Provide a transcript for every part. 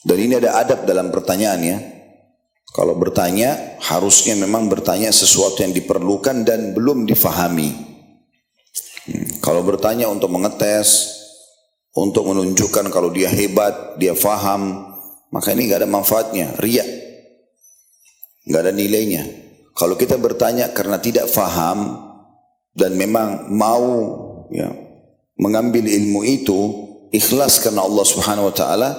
Dan ini ada adab dalam pertanyaannya. Kalau bertanya, harusnya memang bertanya sesuatu yang diperlukan dan belum difahami. Kalau bertanya untuk mengetes, untuk menunjukkan kalau dia hebat, dia faham, maka ini gak ada manfaatnya, riya. Gak ada nilainya. Kalau kita bertanya karena tidak faham dan memang mau mengambil ilmu itu, ikhlas karena Allah Subhanahu wa taala,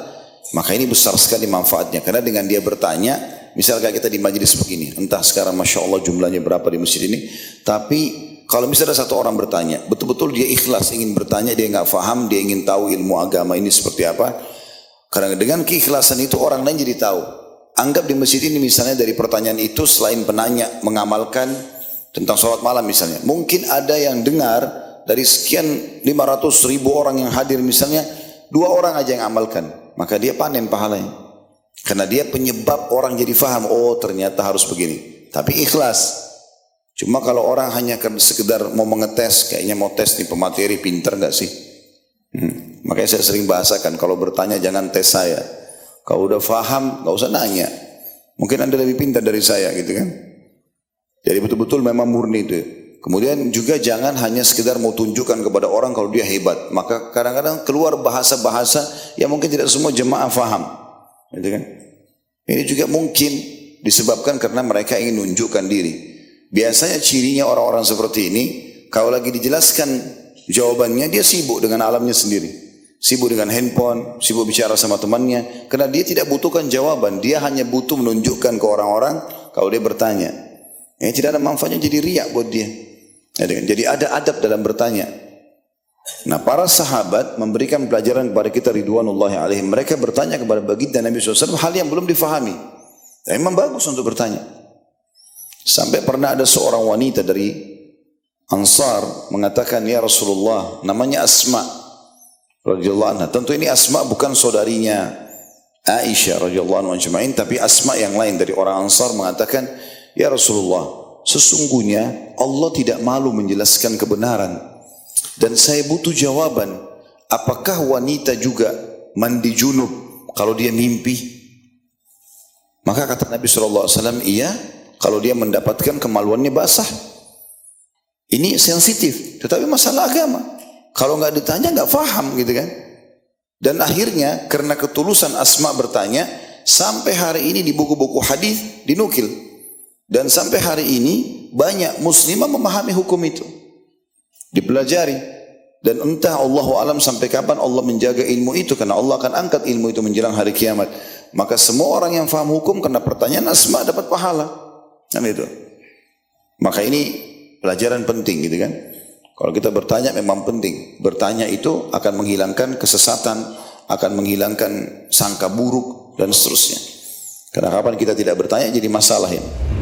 maka ini besar sekali manfaatnya. Karena dengan dia bertanya, misalnya kita di majelis begini, entah sekarang Masya Allah jumlahnya berapa di masjid ini, tapi kalau misalnya satu orang bertanya, betul-betul dia ikhlas ingin bertanya, dia nggak faham, dia ingin tahu ilmu agama ini seperti apa. Karena dengan keikhlasan itu orang lain jadi tahu. Anggap di masjid ini misalnya dari pertanyaan itu selain penanya mengamalkan tentang sholat malam misalnya, mungkin ada yang dengar dari sekian 500.000 orang yang hadir misalnya, 2 orang aja yang amalkan, maka dia panen pahalanya. Karena dia penyebab orang jadi faham, oh ternyata harus begini. Tapi ikhlas. Cuma kalau orang hanya sekedar mau mengetes, kayaknya mau tes nih pemateri pinter gak sih? Makanya saya sering bahasakan, kalau bertanya jangan tes saya. Kalau udah faham gak usah nanya. Mungkin Anda lebih pintar dari saya gitu kan. Jadi betul-betul memang murni itu. Kemudian juga jangan hanya sekedar mau tunjukkan kepada orang kalau dia hebat. Maka kadang-kadang keluar bahasa-bahasa yang mungkin tidak semua jemaah faham. Gitu kan? Ini juga mungkin disebabkan karena mereka ingin menunjukkan diri. Biasanya cirinya orang-orang seperti ini, kalau lagi dijelaskan jawabannya, dia sibuk dengan alamnya sendiri. Sibuk dengan handphone, sibuk bicara sama temannya. Karena dia tidak butuhkan jawaban, dia hanya butuh menunjukkan ke orang-orang kalau dia bertanya. Ini tidak ada manfaatnya, jadi riak buat dia. Jadi ada adab dalam bertanya. Nah, para sahabat memberikan pelajaran kepada kita ridwanullahi alaihim. Mereka bertanya kepada baginda Nabi SAW hal yang belum difahami. Dan memang bagus untuk bertanya. Sampai pernah ada seorang wanita dari Ansar mengatakan, ya Rasulullah, namanya Asma radhiyallahu anha. Tentu ini Asma bukan saudarinya Aisyah radhiyallahu anha, tapi Asma yang lain dari orang Ansar mengatakan, ya Rasulullah, sesungguhnya Allah tidak malu menjelaskan kebenaran dan saya butuh jawaban. Apakah wanita juga mandi junub kalau dia mimpi? Maka kata Nabi SAW, iya, kalau dia mendapatkan kemaluannya basah. Ini sensitif, tetapi masalah agama. Kalau nggak ditanya nggak faham gitu kan. Dan akhirnya karena ketulusan Asma bertanya, sampai hari ini di buku-buku hadis dinukil. Dan sampai hari ini banyak muslimah memahami hukum itu. Dipelajari. Dan entah Allahu alam sampai kapan Allah menjaga ilmu itu, karena Allah akan angkat ilmu itu menjelang hari kiamat. Maka semua orang yang faham hukum karena pertanyaan Asma dapat pahala. Kan itu. Maka ini pelajaran penting gitu kan. Kalau kita bertanya memang penting. Bertanya itu akan menghilangkan kesesatan, akan menghilangkan sangka buruk dan seterusnya. Karena kapan kita tidak bertanya jadi masalah ini.